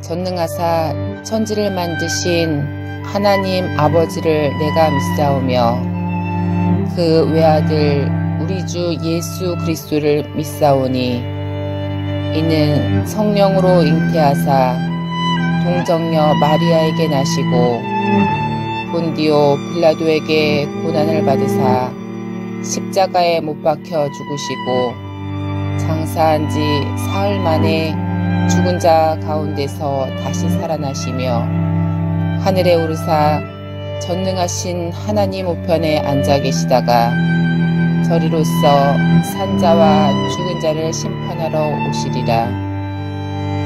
전능하사 천지를 만드신 하나님 아버지를 내가 믿사오며 그 외아들 우리 주 예수 그리스도를 믿사오니 이는 성령으로 잉태하사 동정녀 마리아에게 나시고 본디오 빌라도에게 고난을 받으사 십자가에 못 박혀 죽으시고 장사한 지 사흘 만에 죽은 자 가운데서 다시 살아나시며 하늘에 오르사 전능하신 하나님 우편에 앉아 계시다가 저리로서 산자와 죽은 자를 심판하러 오시리라.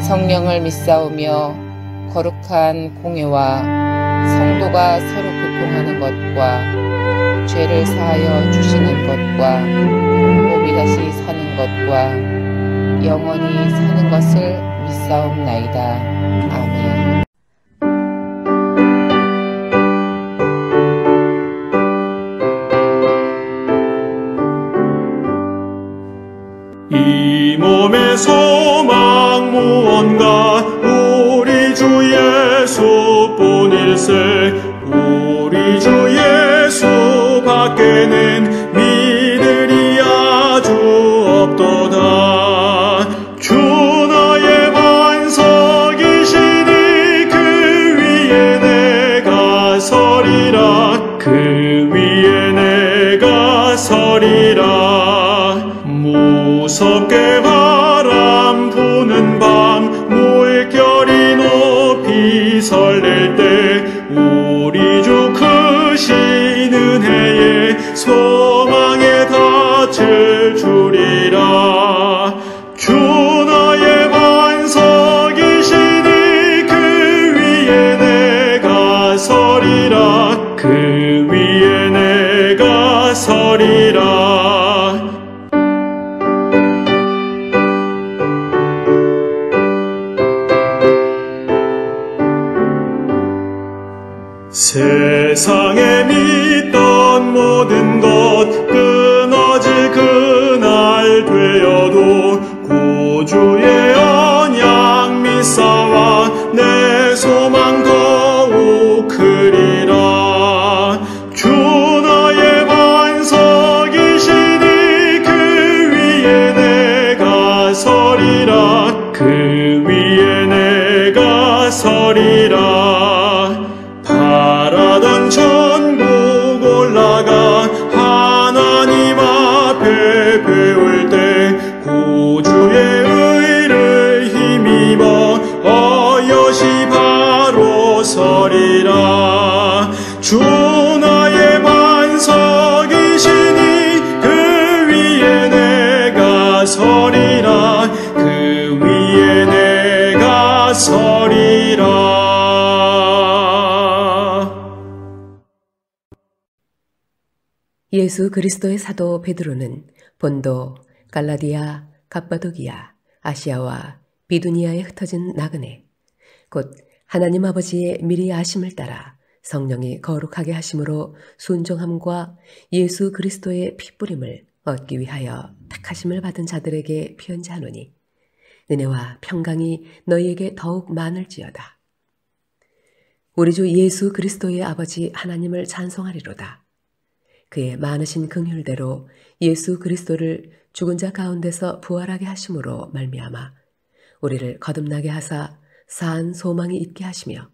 성령을 믿사오며 거룩한 공회와 성도가 서로 교통하는 것과 죄를 사하여 주시는 것과 몸이 다시 사는 것과 영원히 사는 것을 믿사옵나이다. 아멘. 이 몸의 소망 무언가 우리 주 예수뿐일세. 우리 주 예수 밖에는 믿으리 아주 없도다. 주 나의 반석이시니 그 위에 내가 서리라. 그 위에 내가 서리라. 무섭게 바람 부는 밤 물결이 높이 설렐 때 우리 주 크신 은혜에 소망에 닿을 줄이라. 주 나의 반석이시니 그 위에 내가 서리라. 그 위에 내가 서리라. 세상에 믿던 모든 것 끊어질 그날 되어도 구주의 언약 믿사와 내 소망 더욱 크리라. 주 나의 반석이시니 그 위에 내가 서리라. 그 위에 내가 서리라. 바라던 천국 올라가 하나님 앞에 배울 때 구주의 의를 힘입어 어여시 바로 서리라. 주 나의 반석이시니 그 위에 내가 서리라. 그 위에 내가 서리라. 예수 그리스도의 사도 베드로는 본도, 갈라디아, 갑바도기아, 아시아와 비두니아에 흩어진 나그네, 곧 하나님 아버지의 미리 아심을 따라 성령이 거룩하게 하심으로 순종함과 예수 그리스도의 피뿌림을 얻기 위하여 택하심을 받은 자들에게 편지하노니 은혜와 평강이 너희에게 더욱 많을지어다. 우리 주 예수 그리스도의 아버지 하나님을 찬송하리로다. 그의 많으신 긍휼대로 예수 그리스도를 죽은 자 가운데서 부활하게 하심으로 말미암아 우리를 거듭나게 하사 사한 소망이 있게 하시며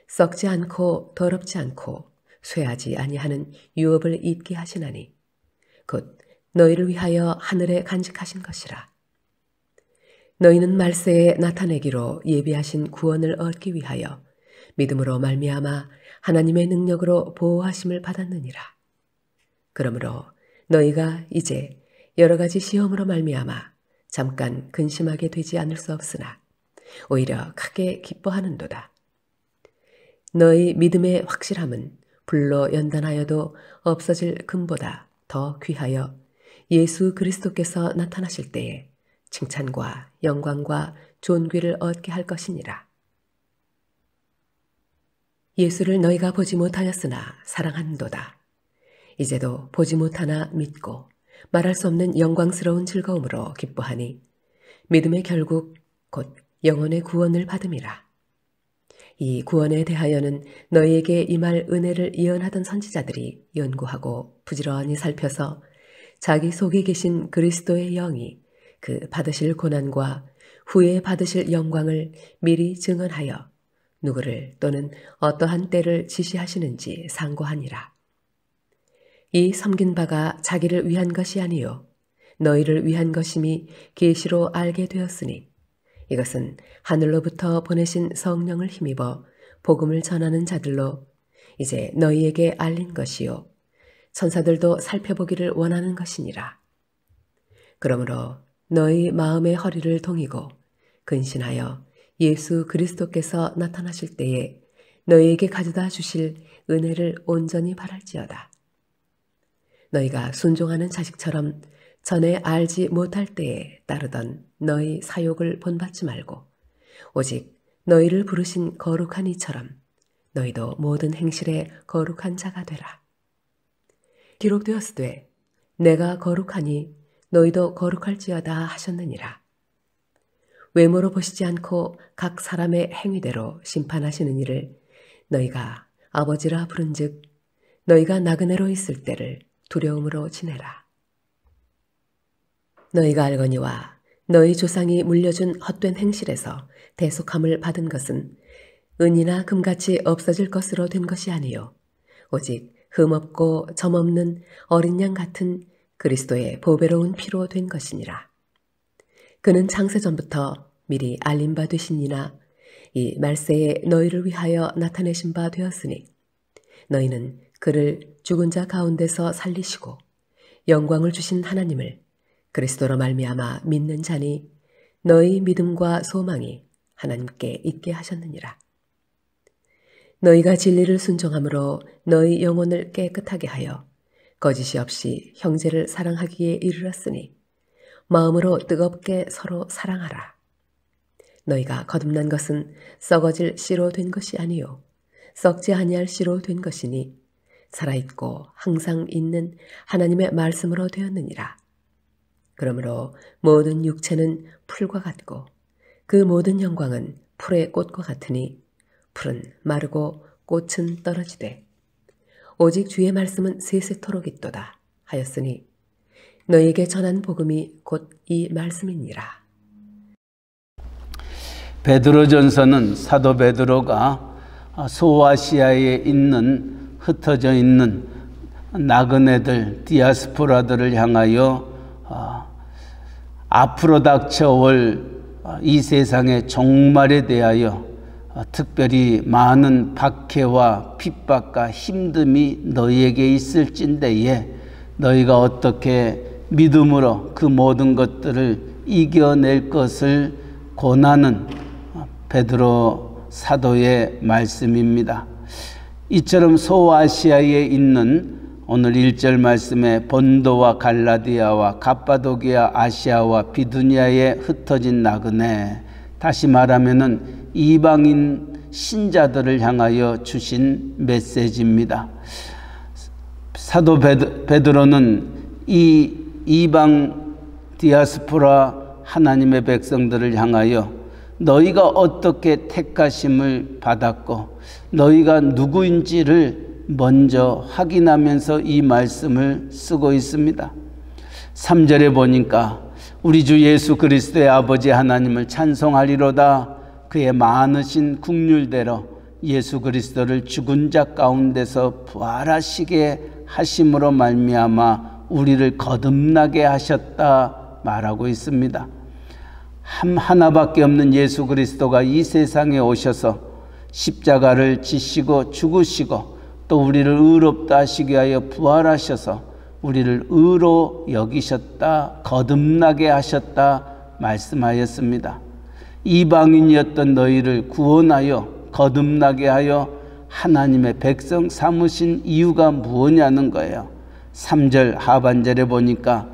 썩지 않고 더럽지 않고 쇠하지 아니하는 유업을 잊게 하시나니 곧 너희를 위하여 하늘에 간직하신 것이라. 너희는 말세에 나타내기로 예비하신 구원을 얻기 위하여 믿음으로 말미암아 하나님의 능력으로 보호하심을 받았느니라. 그러므로 너희가 이제 여러 가지 시험으로 말미암아 잠깐 근심하게 되지 않을 수 없으나 오히려 크게 기뻐하는도다. 너희 믿음의 확실함은 불로 연단하여도 없어질 금보다 더 귀하여 예수 그리스도께서 나타나실 때에 칭찬과 영광과 존귀를 얻게 할 것이니라. 예수를 너희가 보지 못하였으나 사랑하는도다. 이제도 보지 못하나 믿고 말할 수 없는 영광스러운 즐거움으로 기뻐하니 믿음의 결국 곧 영혼의 구원을 받음이라. 이 구원에 대하여는 너희에게 임할 은혜를 예언하던 선지자들이 연구하고 부지런히 살펴서 자기 속에 계신 그리스도의 영이 그 받으실 고난과 후에 받으실 영광을 미리 증언하여 누구를 또는 어떠한 때를 지시하시는지 상고하니라. 이 섬긴 바가 자기를 위한 것이 아니요 너희를 위한 것임이 계시로 알게 되었으니 이것은 하늘로부터 보내신 성령을 힘입어 복음을 전하는 자들로 이제 너희에게 알린 것이요 천사들도 살펴보기를 원하는 것이니라. 그러므로 너희 마음의 허리를 동이고 근신하여 예수 그리스도께서 나타나실 때에 너희에게 가져다 주실 은혜를 온전히 바랄지어다. 너희가 순종하는 자식처럼 전에 알지 못할 때에 따르던 너희 사욕을 본받지 말고 오직 너희를 부르신 거룩한 이처럼 너희도 모든 행실에 거룩한 자가 되라. 기록되었으되 내가 거룩하니 너희도 거룩할지어다 하셨느니라. 외모로 보시지 않고 각 사람의 행위대로 심판하시는 이를 너희가 아버지라 부른즉 너희가 나그네로 있을 때를 두려움으로 지내라. 너희가 알거니와 너희 조상이 물려준 헛된 행실에서 대속함을 받은 것은 은이나 금같이 없어질 것으로 된 것이 아니요 오직 흠없고 점없는 어린 양 같은 그리스도의 보배로운 피로 된 것이니라. 그는 창세전부터 미리 알림 바 되시니나 이 말세에 너희를 위하여 나타내신 바 되었으니 너희는 그를 죽은 자 가운데서 살리시고 영광을 주신 하나님을 그리스도로 말미암아 믿는 자니 너희 믿음과 소망이 하나님께 있게 하셨느니라. 너희가 진리를 순종함으로 너희 영혼을 깨끗하게 하여 거짓이 없이 형제를 사랑하기에 이르렀으니 마음으로 뜨겁게 서로 사랑하라. 너희가 거듭난 것은 썩어질 씨로 된 것이 아니요 썩지 아니할 씨로 된 것이니 살아있고 항상 있는 하나님의 말씀으로 되었느니라. 그러므로 모든 육체는 풀과 같고 그 모든 영광은 풀의 꽃과 같으니 풀은 마르고 꽃은 떨어지되 오직 주의 말씀은 세세토록 있도다 하였으니 너희에게 전한 복음이 곧 이 말씀이니라. 베드로전서는 사도 베드로가 소아시아에 있는 흩어져 있는 나그네들, 디아스포라들을 향하여 앞으로 닥쳐올 이 세상의 종말에 대하여 특별히 많은 박해와 핍박과 힘듦이 너희에게 있을진대에 너희가 어떻게 믿음으로 그 모든 것들을 이겨낼 것을 권하는 베드로 사도의 말씀입니다. 이처럼 소아시아에 있는 오늘 1절 말씀에 본도와 갈라디아와 갑바도기아, 아시아와 비두니아에 흩어진 나그네, 다시 말하면은 이방인 신자들을 향하여 주신 메시지입니다. 사도 베드로는 이 이방 디아스포라 하나님의 백성들을 향하여 너희가 어떻게 택하심을 받았고 너희가 누구인지를 먼저 확인하면서 이 말씀을 쓰고 있습니다. 3절에 보니까 우리 주 예수 그리스도의 아버지 하나님을 찬송하리로다. 그의 많으신 긍휼대로 예수 그리스도를 죽은 자 가운데서 부활하시게 하심으로 말미암아 우리를 거듭나게 하셨다 말하고 있습니다. 하나밖에 없는 예수 그리스도가 이 세상에 오셔서 십자가를 지시고 죽으시고 또 우리를 의롭다 하시게 하여 부활하셔서 우리를 의로 여기셨다, 거듭나게 하셨다 말씀하였습니다. 이방인이었던 너희를 구원하여 거듭나게 하여 하나님의 백성 삼으신 이유가 무엇냐는 거예요. 3절 하반절에 보니까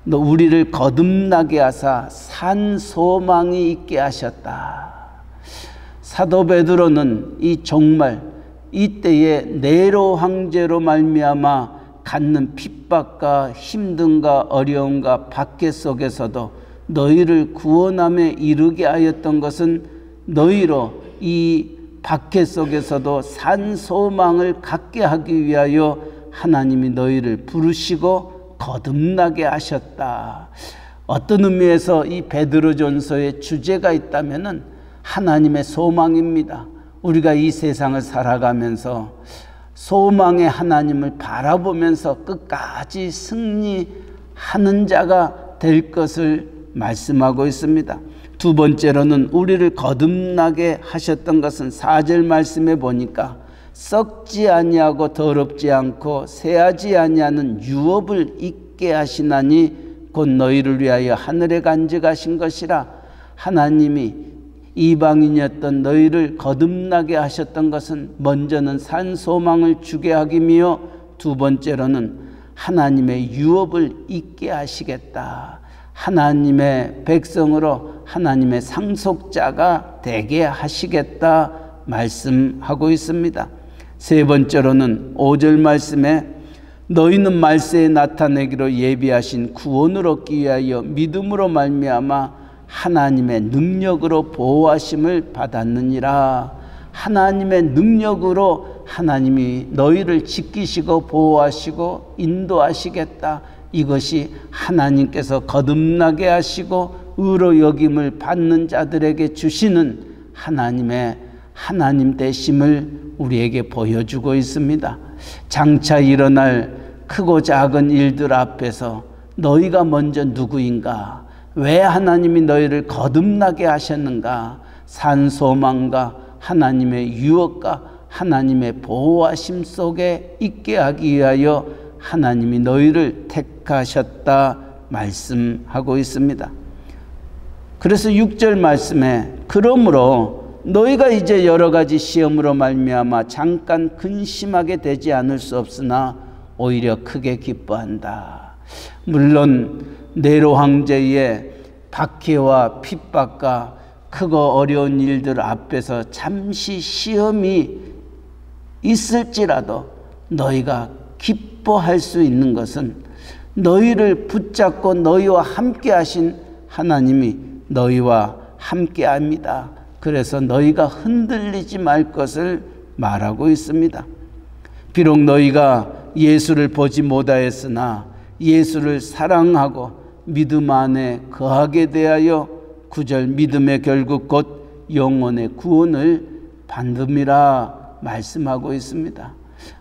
너 우리를 거듭나게 하사 산 소망이 있게 하셨다. 사도 베드로는 이 정말 이때의 네로 황제로 말미암아 갖는 핍박과 힘듦과 어려움과 박해 속에서도 너희를 구원함에 이르게 하였던 것은 너희로 이 박해 속에서도 산 소망을 갖게 하기 위하여 하나님이 너희를 부르시고 거듭나게 하셨다. 어떤 의미에서 이 베드로전서의 주제가 있다면은 하나님의 소망입니다. 우리가 이 세상을 살아가면서 소망의 하나님을 바라보면서 끝까지 승리하는 자가 될 것을 말씀하고 있습니다. 두 번째로는 우리를 거듭나게 하셨던 것은 4절 말씀에 보니까 썩지 아니하고 더럽지 않고 새하지 아니하는 유업을 잊게 하시나니 곧 너희를 위하여 하늘에 간직하신 것이라. 하나님이 이방인이었던 너희를 거듭나게 하셨던 것은 먼저는 산 소망을 주게 하기며 두 번째로는 하나님의 유업을 잊게 하시겠다. 하나님의 백성으로 하나님의 상속자가 되게 하시겠다 말씀하고 있습니다. 세 번째로는 5절 말씀에 너희는 말세에 나타내기로 예비하신 구원을 얻기 위하여 믿음으로 말미암아 하나님의 능력으로 보호하심을 받았느니라. 하나님의 능력으로 하나님이 너희를 지키시고 보호하시고 인도하시겠다. 이것이 하나님께서 거듭나게 하시고 의로 여김을 받는 자들에게 주시는 하나님의 하나님 되심을 우리에게 보여주고 있습니다. 장차 일어날 크고 작은 일들 앞에서 너희가 먼저 누구인가? 왜 하나님이 너희를 거듭나게 하셨는가? 산 소망과 하나님의 유업과 하나님의 보호하심 속에 있게 하기 위하여 하나님이 너희를 택하셨다 말씀하고 있습니다. 그래서 6절 말씀에 그러므로 너희가 이제 여러 가지 시험으로 말미암아 잠깐 근심하게 되지 않을 수 없으나 오히려 크게 기뻐한다. 물론 네로 황제의 박해와 핍박과 크고 어려운 일들 앞에서 잠시 시험이 있을지라도 너희가 기뻐할 수 있는 것은 너희를 붙잡고 너희와 함께 하신 하나님이 너희와 함께 합니다. 그래서 너희가 흔들리지 말 것을 말하고 있습니다. 비록 너희가 예수를 보지 못하였으나 예수를 사랑하고 믿음 안에 거하게 대하여 9절 믿음의 결국 곧 영혼의 구원을 받음이라 말씀하고 있습니다.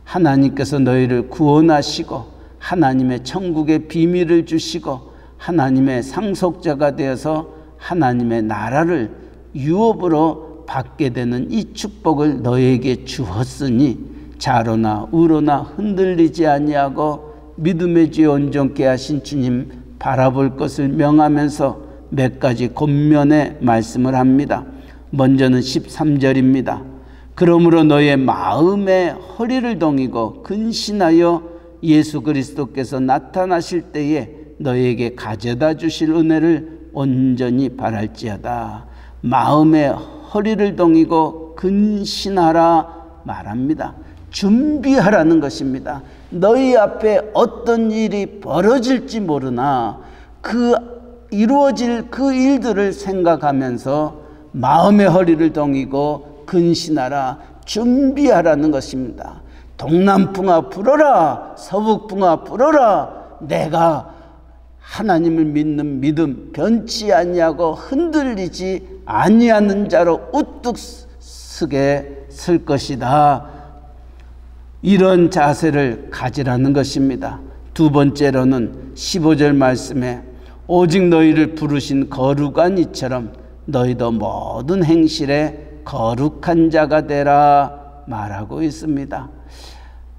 하나님께서 너희를 구원하시고 하나님의 천국의 비밀을 주시고 하나님의 상속자가 되어서 하나님의 나라를 유업으로 받게 되는 이 축복을 너희에게 주었으니 좌로나 우로나 흔들리지 아니하고 믿음의 주에 온전케 하신 주님 바라볼 것을 명하면서 몇 가지 권면의 말씀을 합니다. 먼저는 13절입니다. 그러므로 너의 마음의 허리를 동이고 근신하여 예수 그리스도께서 나타나실 때에 너에게 가져다 주실 은혜를 온전히 바랄지어다. 마음의 허리를 동이고 근신하라 말합니다. 준비하라는 것입니다. 너희 앞에 어떤 일이 벌어질지 모르나 이루어질 그 일들을 생각하면서 마음의 허리를 동이고 근신하라, 준비하라는 것입니다. 동남풍아 불어라, 서북풍아 불어라. 내가 하나님을 믿는 믿음 변치 아니하고 흔들리지 아니하는 자로 우뚝 서게 설 것이다. 이런 자세를 가지라는 것입니다. 두 번째로는 15절 말씀에 오직 너희를 부르신 거룩한 이처럼 너희도 모든 행실에 거룩한 자가 되라 말하고 있습니다.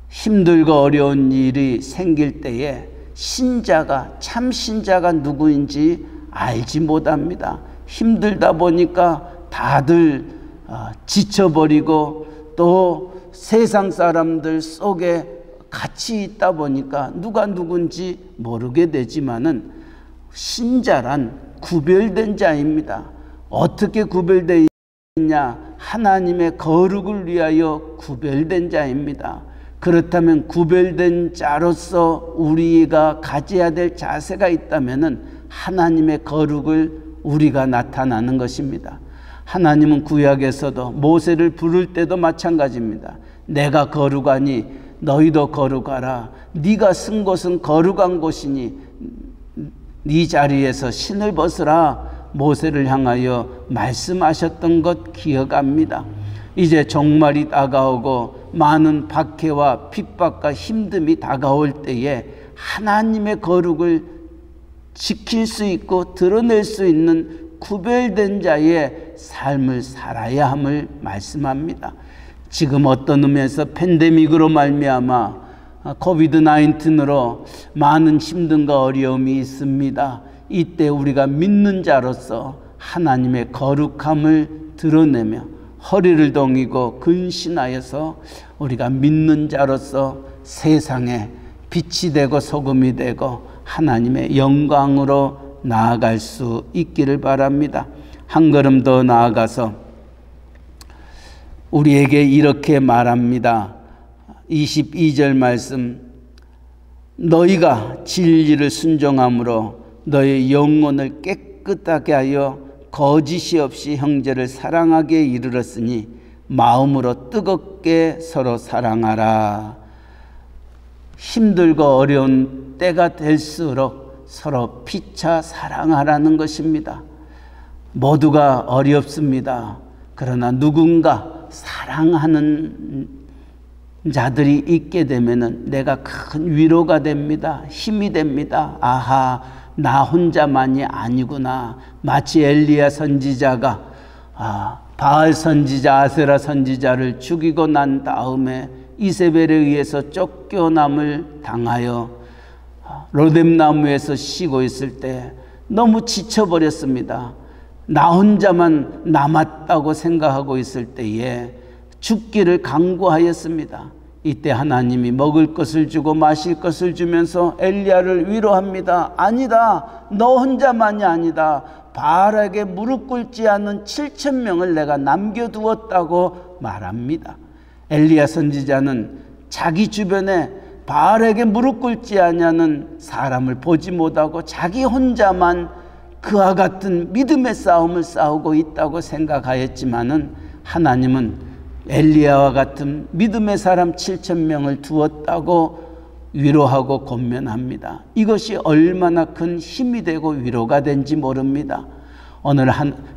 힘들고 어려운 일이 생길 때에 신자가 참 신자가 누구인지 알지 못합니다. 힘들다 보니까 다들 지쳐버리고 또 세상 사람들 속에 같이 있다 보니까 누가 누군지 모르게 되지만은 신자란 구별된 자입니다. 어떻게 구별되어 있냐? 하나님의 거룩을 위하여 구별된 자입니다. 그렇다면 구별된 자로서 우리가 가져야 될 자세가 있다면은 하나님의 거룩을 우리가 나타나는 것입니다. 하나님은 구약에서도 모세를 부를 때도 마찬가지입니다. 내가 거룩하니 너희도 거룩하라. 네가 쓴 곳은 거룩한 곳이니 네 자리에서 신을 벗으라. 모세를 향하여 말씀하셨던 것 기억합니다. 이제 종말이 다가오고 많은 박해와 핍박과 힘듦이 다가올 때에 하나님의 거룩을 지킬 수 있고 드러낼 수 있는 구별된 자의 삶을 살아야 함을 말씀합니다. 지금 어떤 의미에서 팬데믹으로 말미암아 코비드-19으로 많은 힘듦과 어려움이 있습니다. 이때 우리가 믿는 자로서 하나님의 거룩함을 드러내며 허리를 동이고 근신하여서 우리가 믿는 자로서 세상에 빛이 되고 소금이 되고 하나님의 영광으로 나아갈 수 있기를 바랍니다. 한 걸음 더 나아가서 우리에게 이렇게 말합니다. 22절 말씀, 너희가 진리를 순종함으로 너희 영혼을 깨끗하게 하여 거짓이 없이 형제를 사랑하게 이르렀으니 마음으로 뜨겁게 서로 사랑하라. 힘들고 어려운 때가 될수록 서로 피차 사랑하라는 것입니다. 모두가 어렵습니다. 그러나 누군가 사랑하는 자들이 있게 되면 내가 큰 위로가 됩니다. 힘이 됩니다. 아하, 나 혼자만이 아니구나. 마치 엘리야 선지자가 바알 선지자, 아세라 선지자를 죽이고 난 다음에 이세벨에 의해서 쫓겨남을 당하여 로뎀나무에서 쉬고 있을 때 너무 지쳐버렸습니다. 나 혼자만 남았다고 생각하고 있을 때에 죽기를 간구하였습니다. 이때 하나님이 먹을 것을 주고 마실 것을 주면서 엘리야를 위로합니다. 아니다, 너 혼자만이 아니다. 바알에게 무릎 꿇지 않은 7,000명을 내가 남겨두었다고 말합니다. 엘리야 선지자는 자기 주변에 바알에게 무릎 꿇지 않는 사람을 보지 못하고 자기 혼자만 그와 같은 믿음의 싸움을 싸우고 있다고 생각하였지만은 하나님은 엘리야와 같은 믿음의 사람 7,000명을 두었다고 위로하고 권면합니다. 이것이 얼마나 큰 힘이 되고 위로가 된지 모릅니다. 오늘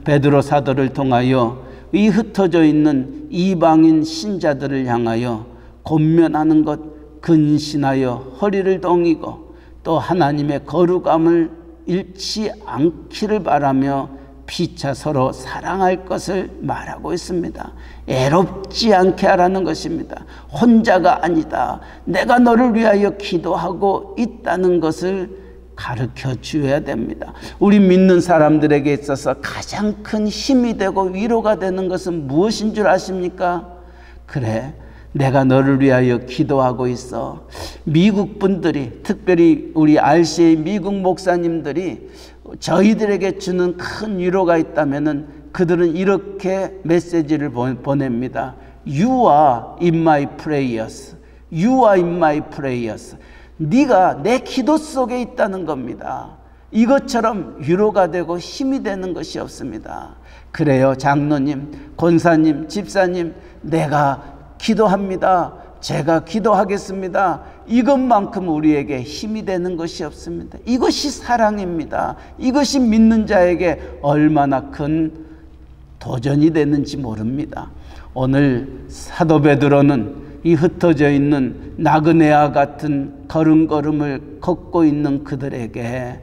베드로 사도를 통하여 이 흩어져 있는 이방인 신자들을 향하여 권면하는 것, 근신하여 허리를 동이고 또 하나님의 거룩함을 잃지 않기를 바라며 피차 서로 사랑할 것을 말하고 있습니다. 애롭지 않게 하라는 것입니다. 혼자가 아니다. 내가 너를 위하여 기도하고 있다는 것을 가르쳐 주어야 됩니다. 우리 믿는 사람들에게 있어서 가장 큰 힘이 되고 위로가 되는 것은 무엇인 줄 아십니까? 그래, 내가 너를 위하여 기도하고 있어. 미국 분들이, 특별히 우리 RCA 미국 목사님들이 저희들에게 주는 큰 위로가 있다면은 그들은 이렇게 메시지를 보냅니다. You are in my prayers. You are in my prayers. 네가 내 기도 속에 있다는 겁니다. 이것처럼 위로가 되고 힘이 되는 것이 없습니다. 그래요, 장로님, 권사님, 집사님, 내가 기도합니다. 제가 기도하겠습니다. 이것만큼 우리에게 힘이 되는 것이 없습니다. 이것이 사랑입니다. 이것이 믿는 자에게 얼마나 큰 도전이 되는지 모릅니다. 오늘 사도 베드로는 이 흩어져 있는 나그네와 같은 걸음걸음을 걷고 있는 그들에게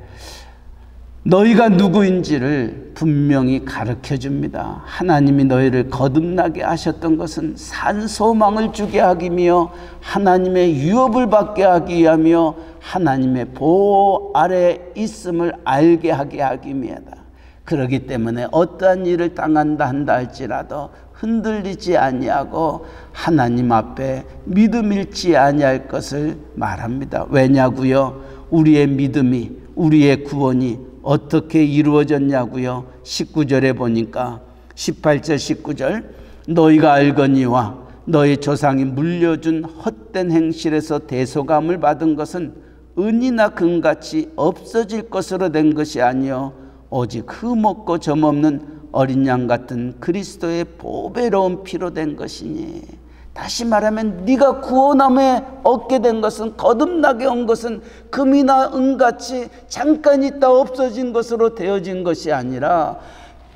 너희가 누구인지를 분명히 가르쳐 줍니다. 하나님이 너희를 거듭나게 하셨던 것은 산소망을 주게 하기며 하나님의 유업을 받게 하기 위하며 하나님의 보호 아래 있음을 알게 하게 하기 위하다. 그렇기 때문에 어떠한 일을 당한다 한다 할지라도 흔들리지 아니하고 하나님 앞에 믿음 잃지 아니할 것을 말합니다. 왜냐고요? 우리의 믿음이, 우리의 구원이 어떻게 이루어졌냐고요? 19절에 보니까 18절 19절 너희가 알거니와 너희 조상이 물려준 헛된 행실에서 대속함을 받은 것은 은이나 금같이 없어질 것으로 된 것이 아니요 오직 흠없고 점없는 어린 양 같은 그리스도의 보배로운 피로 된 것이니, 다시 말하면 네가 구원함에 얻게 된 것은, 거듭나게 온 것은 금이나 은같이 잠깐 있다 없어진 것으로 되어진 것이 아니라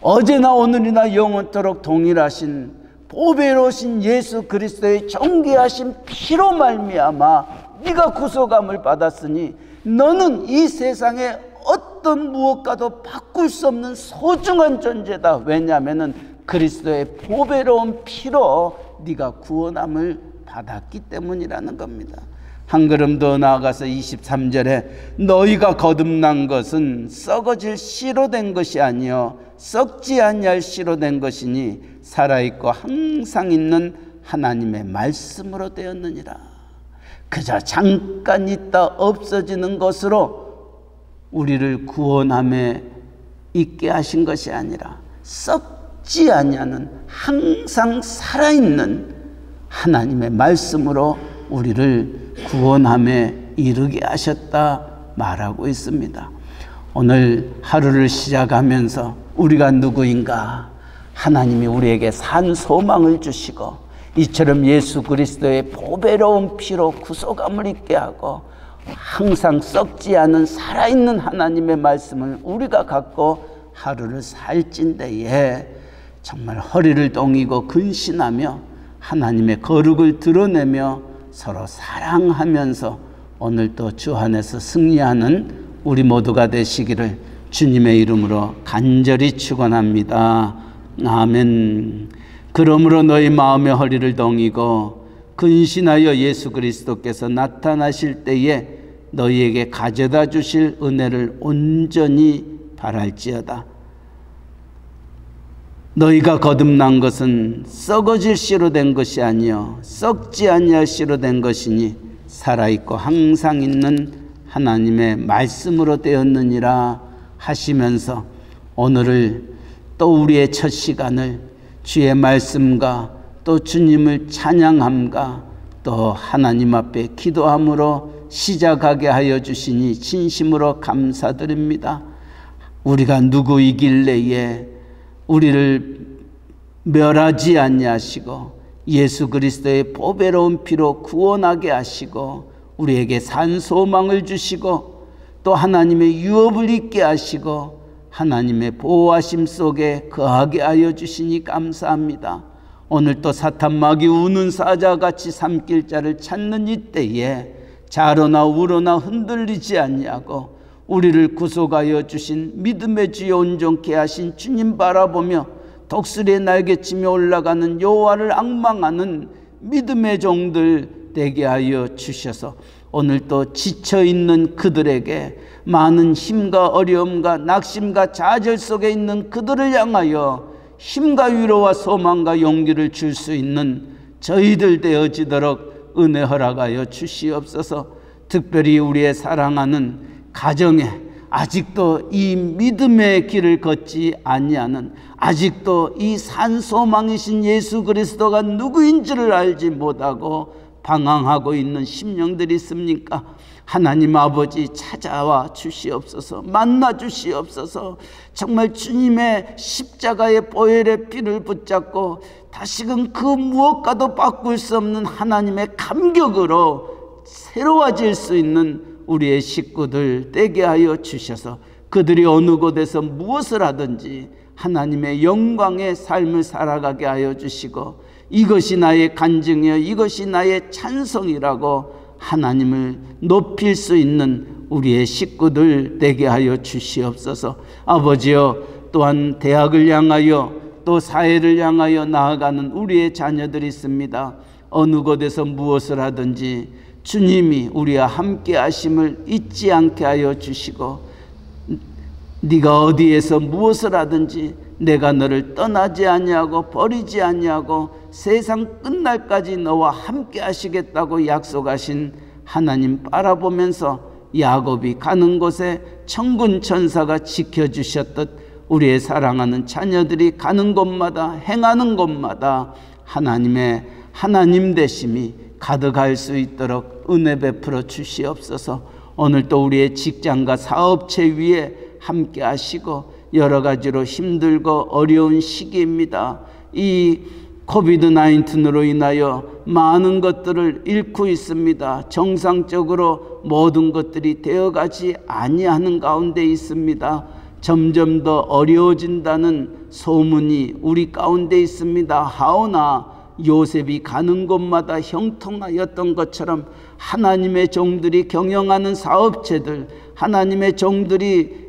어제나 오늘이나 영원토록 동일하신 보배로우신 예수 그리스도의 정결하신 피로 말미암아 네가 구속함을 받았으니 너는 이 세상에 어떤 무엇과도 바꿀 수 없는 소중한 존재다. 왜냐하면 그리스도의 보배로운 피로 네가 구원함을 받았기 때문이라는 겁니다. 한 걸음 더 나아가서 23절에 너희가 거듭난 것은 썩어질 씨로 된 것이 아니요 썩지 아니할 씨로 된 것이니 살아있고 항상 있는 하나님의 말씀으로 되었느니라. 그저 잠깐 있다 없어지는 것으로 우리를 구원함에 있게 하신 것이 아니라 썩지 아니하는 항상 살아있는 하나님의 말씀으로 우리를 구원함에 이르게 하셨다 말하고 있습니다. 오늘 하루를 시작하면서 우리가 누구인가, 하나님이 우리에게 산 소망을 주시고 이처럼 예수 그리스도의 보배로운 피로 구속함을 입게 하고 항상 썩지 않은 살아있는 하나님의 말씀을 우리가 갖고 하루를 살찐데에 정말 허리를 동이고 근신하며 하나님의 거룩을 드러내며 서로 사랑하면서 오늘도 주 안에서 승리하는 우리 모두가 되시기를 주님의 이름으로 간절히 축원합니다. 아멘. 그러므로 너희 마음의 허리를 동이고 근신하여 예수 그리스도께서 나타나실 때에 너희에게 가져다 주실 은혜를 온전히 바랄지어다. 너희가 거듭난 것은 썩어질 씨로 된 것이 아니요 썩지 아니할 씨로 된 것이니 살아있고 항상 있는 하나님의 말씀으로 되었느니라 하시면서 오늘을 또 우리의 첫 시간을 주의 말씀과 또 주님을 찬양함과 또 하나님 앞에 기도함으로 시작하게 하여 주시니 진심으로 감사드립니다. 우리가 누구이길래에 우리를 멸하지 아니하시고 예수 그리스도의 보배로운 피로 구원하게 하시고 우리에게 산 소망을 주시고 또 하나님의 유업을 잊게 하시고 하나님의 보호하심 속에 거하게 하여 주시니 감사합니다. 오늘 또 사탄 마귀 우는 사자같이 삼킬 자를 찾는 이때에 좌로나 우로나 흔들리지 아니하고 우리를 구속하여 주신 믿음의 주여 온전케 하신 주님 바라보며 독수리의 날개치며 올라가는 여호와를 앙망하는 믿음의 종들 되게 하여 주셔서 오늘 또 지쳐있는 그들에게 많은 힘과 어려움과 낙심과 좌절 속에 있는 그들을 향하여 힘과 위로와 소망과 용기를 줄 수 있는 저희들 되어지도록 은혜 허락하여 주시옵소서. 특별히 우리의 사랑하는 가정에 아직도 이 믿음의 길을 걷지 아니하는, 아직도 이 산 소망이신 예수 그리스도가 누구인지를 알지 못하고 방황하고 있는 심령들이 있습니까? 하나님 아버지 찾아와 주시옵소서. 만나 주시옵소서. 정말 주님의 십자가의 보혈의 피를 붙잡고 다시금 그 무엇과도 바꿀 수 없는 하나님의 감격으로 새로워질 수 있는 우리의 식구들 되게 하여 주셔서 그들이 어느 곳에서 무엇을 하든지 하나님의 영광의 삶을 살아가게 하여 주시고 이것이 나의 간증이여 이것이 나의 찬송이라고 하나님을 높일 수 있는 우리의 식구들 되게 하여 주시옵소서. 아버지여, 또한 대학을 향하여 또 사회를 향하여 나아가는 우리의 자녀들이 있습니다. 어느 곳에서 무엇을 하든지 주님이 우리와 함께 하심을 잊지 않게 하여 주시고 네가 어디에서 무엇을 하든지 내가 너를 떠나지 아니하고 버리지 아니하고 세상 끝날까지 너와 함께 하시겠다고 약속하신 하나님 바라보면서 야곱이 가는 곳에 천군 천사가 지켜주셨듯 우리의 사랑하는 자녀들이 가는 곳마다 행하는 곳마다 하나님의 하나님 되심이 가득할 수 있도록 은혜 베풀어 주시옵소서. 오늘 또 우리의 직장과 사업체 위에 함께 하시고 여러 가지로 힘들고 어려운 시기입니다. 이 코비드-19으로 인하여 많은 것들을 잃고 있습니다. 정상적으로 모든 것들이 되어가지 아니하는 가운데 있습니다. 점점 더 어려워진다는 소문이 우리 가운데 있습니다. 하오나 요셉이 가는 곳마다 형통하였던 것처럼 하나님의 종들이 경영하는 사업체들, 하나님의 종들이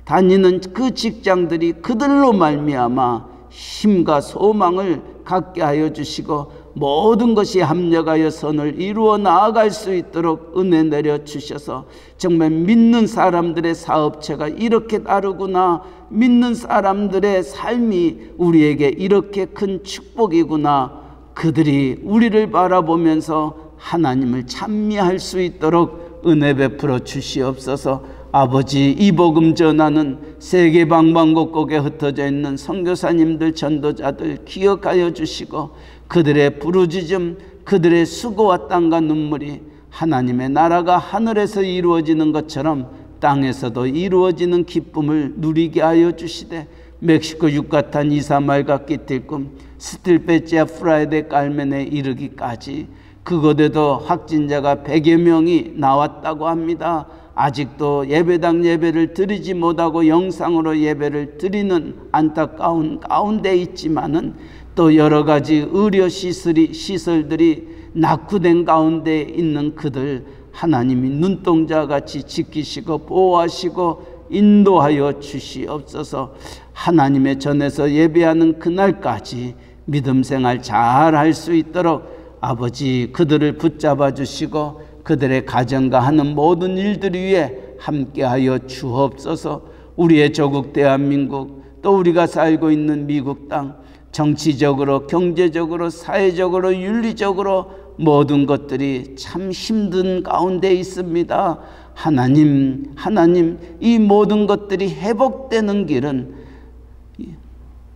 다니는 그 직장들이 그들로 말미암아 힘과 소망을 갖게 하여 주시고 모든 것이 합력하여 선을 이루어 나아갈 수 있도록 은혜 내려 주셔서 정말 믿는 사람들의 사업체가 이렇게 다르구나, 믿는 사람들의 삶이 우리에게 이렇게 큰 축복이구나, 그들이 우리를 바라보면서 하나님을 찬미할 수 있도록 은혜 베풀어 주시옵소서. 아버지, 이 복음 전하는 세계 방방곡곡에 흩어져 있는 선교사님들, 전도자들 기억하여 주시고 그들의 부르짖음, 그들의 수고와 땀과 눈물이 하나님의 나라가 하늘에서 이루어지는 것처럼 땅에서도 이루어지는 기쁨을 누리게 하여 주시되 멕시코 유카탄 이사말과 끼틸꿈 스틸페치아 프라이데 깔멘에 이르기까지 그곳에도 확진자가 100여 명이 나왔다고 합니다. 아직도 예배당 예배를 드리지 못하고 영상으로 예배를 드리는 안타까운 가운데 있지만은 또 여러 가지 의료 시설들이 낙후된 가운데 있는 그들 하나님이 눈동자같이 지키시고 보호하시고 인도하여 주시옵소서. 하나님의 전에서 예배하는 그날까지 믿음 생활 잘 할 수 있도록 아버지 그들을 붙잡아 주시고 그들의 가정과 하는 모든 일들 위에 함께하여 주옵소서. 우리의 조국 대한민국, 또 우리가 살고 있는 미국 땅, 정치적으로 경제적으로 사회적으로 윤리적으로 모든 것들이 참 힘든 가운데 있습니다. 하나님 이 모든 것들이 회복되는 길은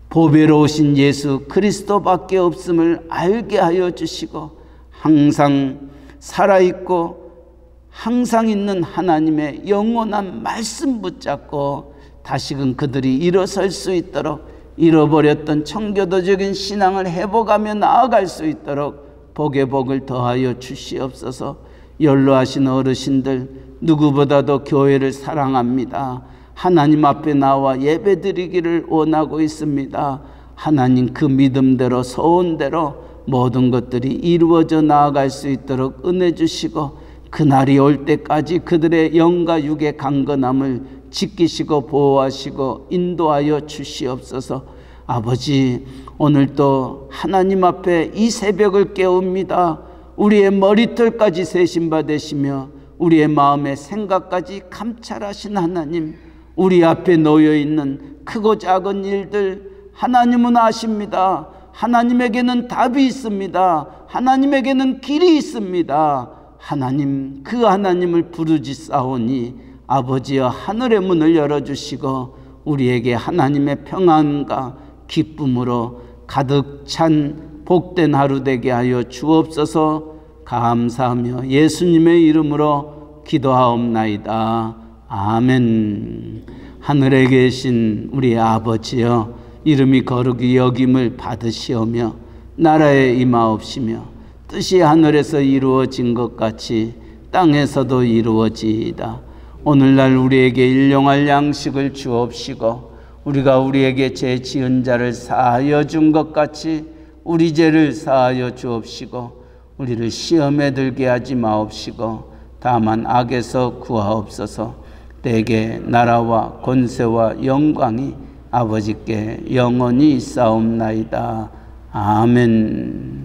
보배로우신 예수 그리스도밖에 없음을 알게 하여 주시고 항상 살아있고 항상 있는 하나님의 영원한 말씀 붙잡고 다시금 그들이 일어설 수 있도록 잃어버렸던 청교도적인 신앙을 회복하며 나아갈 수 있도록 복의 복을 더하여 주시옵소서. 연로하신 어르신들 누구보다도 교회를 사랑합니다. 하나님 앞에 나와 예배드리기를 원하고 있습니다. 하나님 그 믿음대로 소원대로 모든 것들이 이루어져 나아갈 수 있도록 은혜 주시고 그날이 올 때까지 그들의 영과 육의 강건함을 지키시고 보호하시고 인도하여 주시옵소서. 아버지, 오늘도 하나님 앞에 이 새벽을 깨웁니다. 우리의 머리털까지 세심받으시며 우리의 마음의 생각까지 감찰하신 하나님, 우리 앞에 놓여있는 크고 작은 일들 하나님은 아십니다. 하나님에게는 답이 있습니다. 하나님에게는 길이 있습니다. 하나님, 그 하나님을 부르짖사오니 아버지여 하늘의 문을 열어주시고 우리에게 하나님의 평안과 기쁨으로 가득 찬 복된 하루 되게 하여 주옵소서. 감사하며 예수님의 이름으로 기도하옵나이다. 아멘. 하늘에 계신 우리 아버지여, 이름이 거룩히 여김을 받으시오며 나라에 임하옵시며 뜻이 하늘에서 이루어진 것 같이 땅에서도 이루어지이다. 오늘날 우리에게 일용할 양식을 주옵시고 우리가 우리에게 죄 지은 자를 사하여 준 것 같이 우리 죄를 사하여 주옵시고 우리를 시험에 들게 하지 마옵시고 다만 악에서 구하옵소서. 대개 나라와 권세와 영광이 아버지께 영원히 있사옵나이다. 아멘.